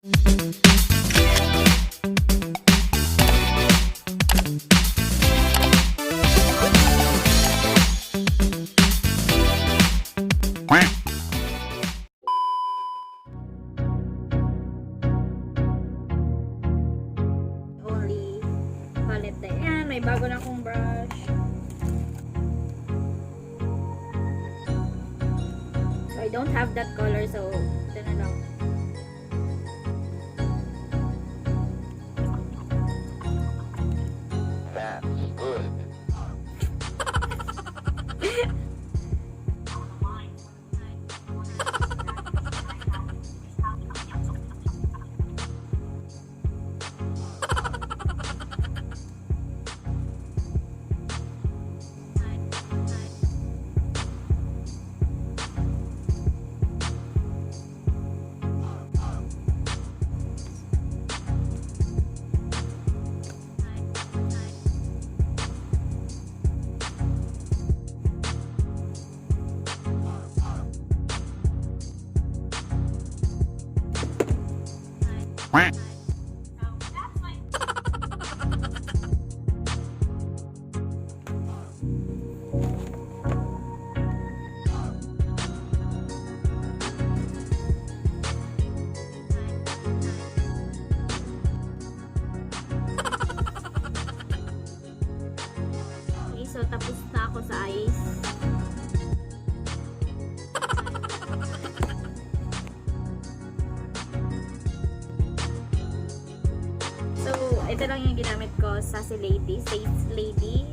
May bago na akong brush. So, I don't have that color. So, ito na lang. That's good. Okay, so tapos na ako sa eyes. So, ito lang yung ginamit ko sa Says Lady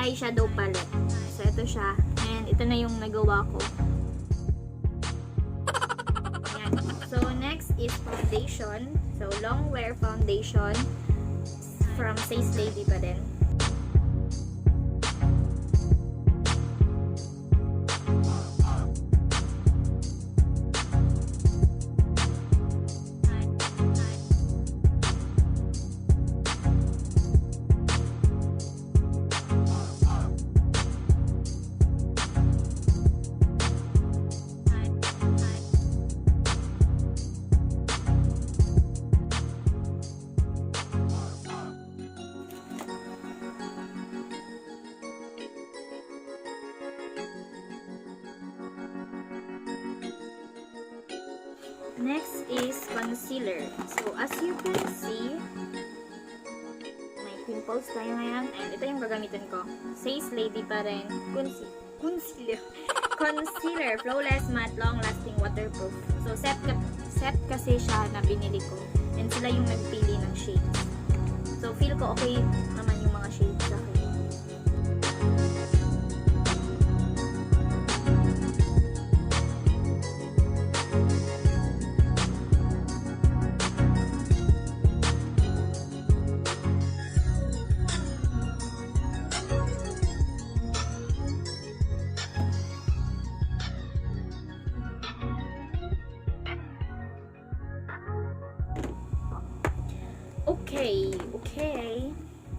eyeshadow palette. So, ito siya. And ito na yung nagawa ko. Ayan. So, next is foundation. So, long wear foundation from Says Lady pa din. Next is concealer. So, as you can see, may pimples tayo ngayon. And ito yung gagamitin ko. Says Lady pa rin. Concealer. Concealer. Flawless, matte, long-lasting, waterproof. So, set kasi siya na binili ko. And sila yung nagpili ng shades. So, feel ko okay naman yung mga shades sa akin.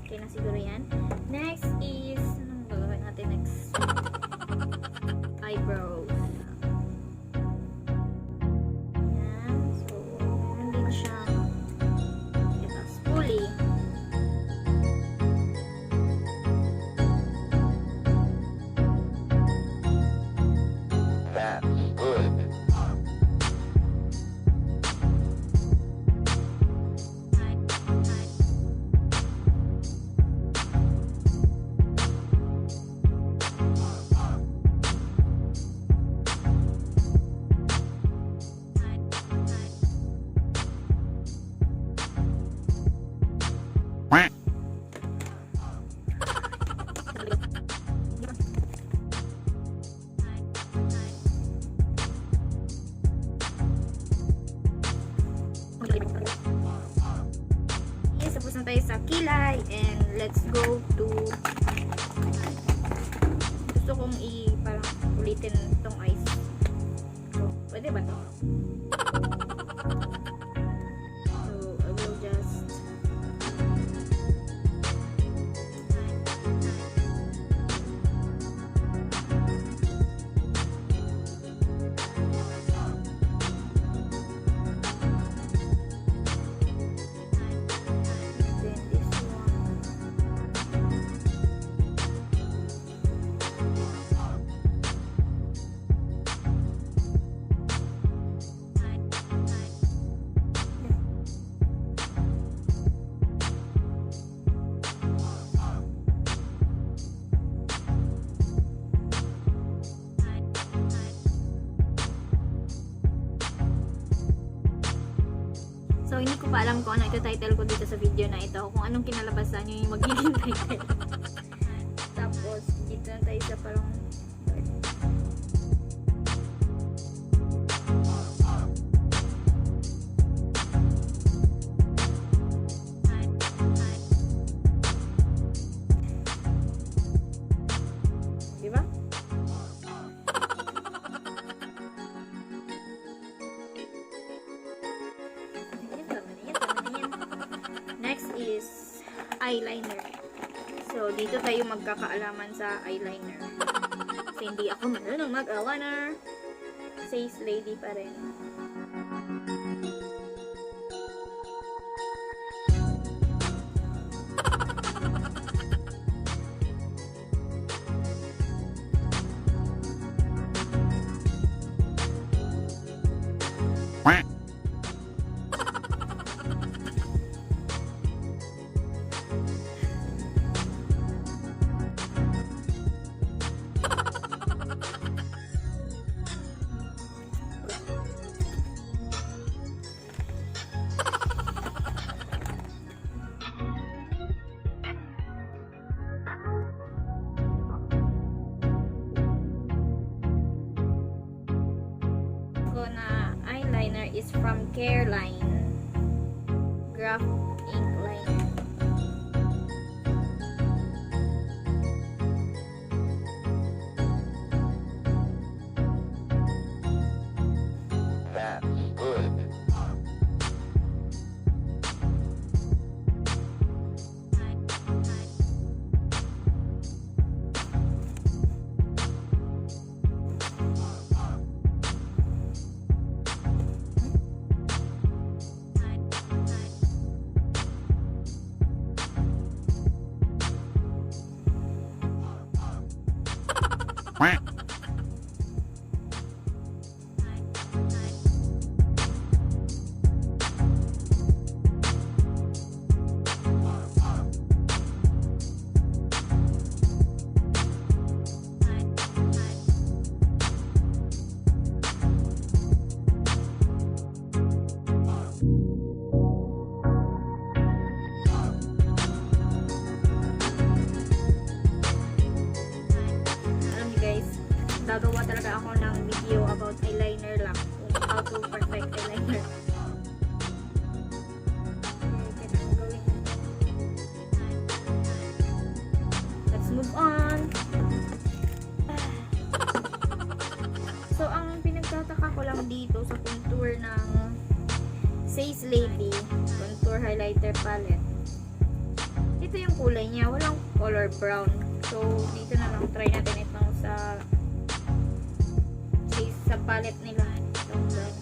Okay na siguro yan. Next is, anong gagawin natin next? Eyebrows. Yan. So, meron din siya. Ito, spoolie. That's good. Tapos na tayo sa kilay and let's go to gusto kong parang ulitin tong eyes. So, pwede ba to? So, I will just So, hindi ko pa alam kung ano ito title ko dito sa video na ito. Kung anong kinalabasan nyo yung magiging title. Tapos, dito na tayo sa parang diba? Next is eyeliner. So, dito tayo magkakaalaman sa eyeliner. Kasi hindi ako marunong mag-eyeliner. Says lady pa rin. Na eyeliner is from Careline Graph Ink Liner. That's good. Gagawa talaga ako ng video about eyeliner lang, kung how to perfect eyeliner. Let's move on. So, ang pinagtataka ko lang dito sa contour ng Says Lady Contour Highlighter Palette, ito yung kulay niya, walang color brown. So, dito na lang try natin itong sa palette nila. Itong brown.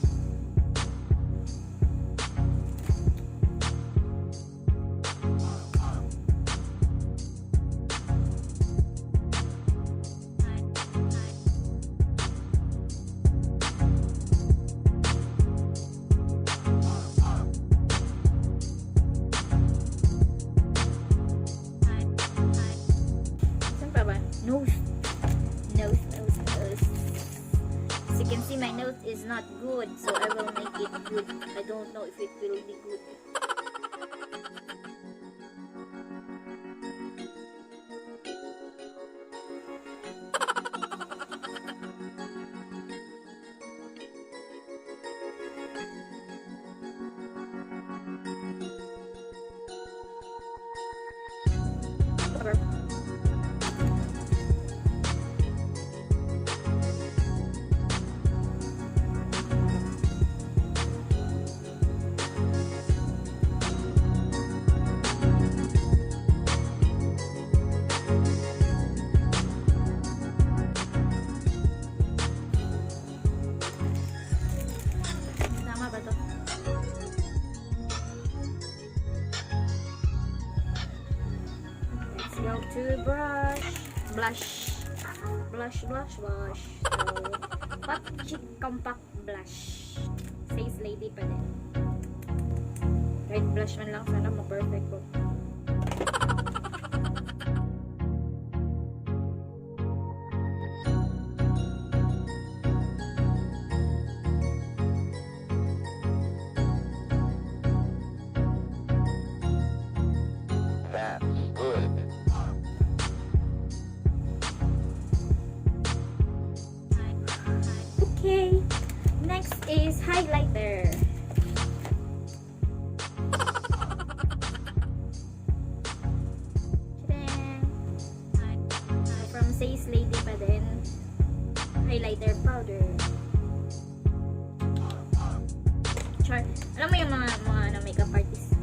Saan pa ba? Nose. As you can see, my nose is not good, so I will make it good. I don't know if it will be good. Go to blush. So, Pop Chic Compact Blush. Says Lady pa din. Right blush man lang, sana ma-perfect ko. highlighter powder. Char. Alam mo yung mga makeup artist.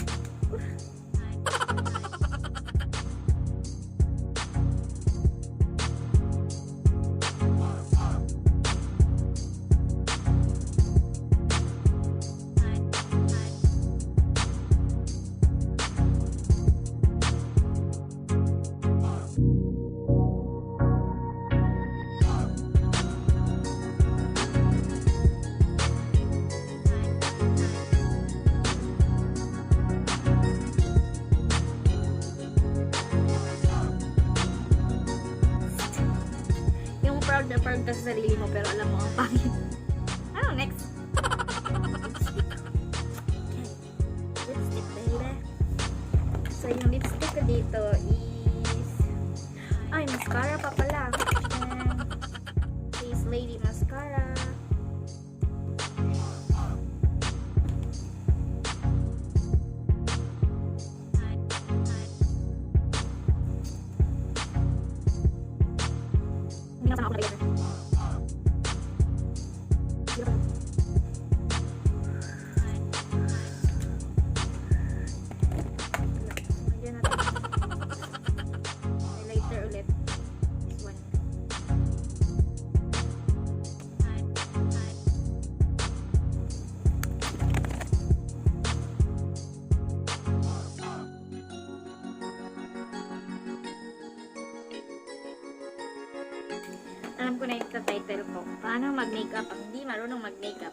Proud ka sa sarili mo pero alam mo ang pangit. Ano next? Lipstick baby. So yung lipstick ko dito is mascara pa pala. Face Lady mascara. Highlighter ulit. This one. Alam ko na yung title ko. Paano mag-makeup ang hindi marunong mag-makeup?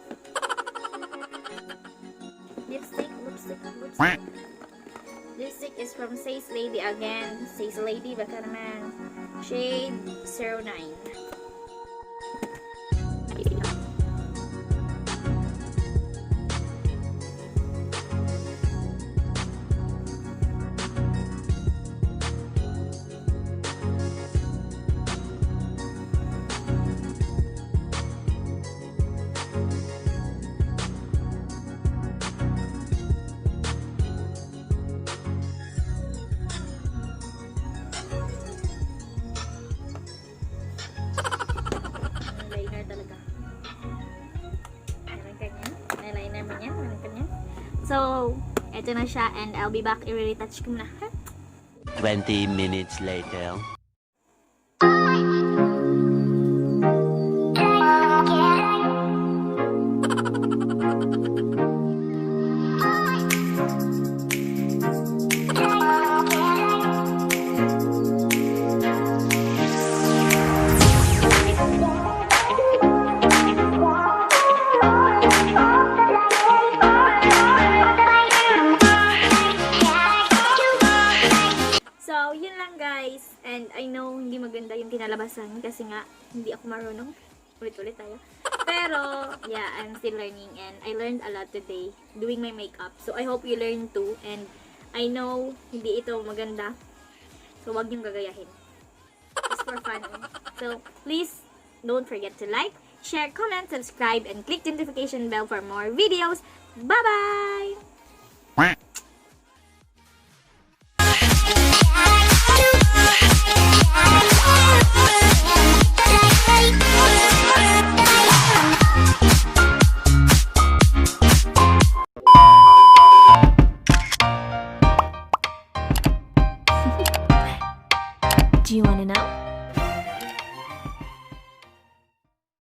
Lipstick. Lipstick is from Says Lady again. Says Lady, baka naman. Shade 09. So, eto na siya and I'll be back. I-retouch ko na. 20 minutes later. So, yun lang guys. And I know hindi maganda yung kinalabasan kasi nga hindi ako marunong. Ulit-ulit tayo. Pero, yeah, I'm still learning and I learned a lot today doing my makeup. So, I hope you learn too. And I know hindi ito maganda. So, wag niyong gagayahin. It's for fun. So, please don't forget to like, share, comment, subscribe, and click the notification bell for more videos. Bye-bye!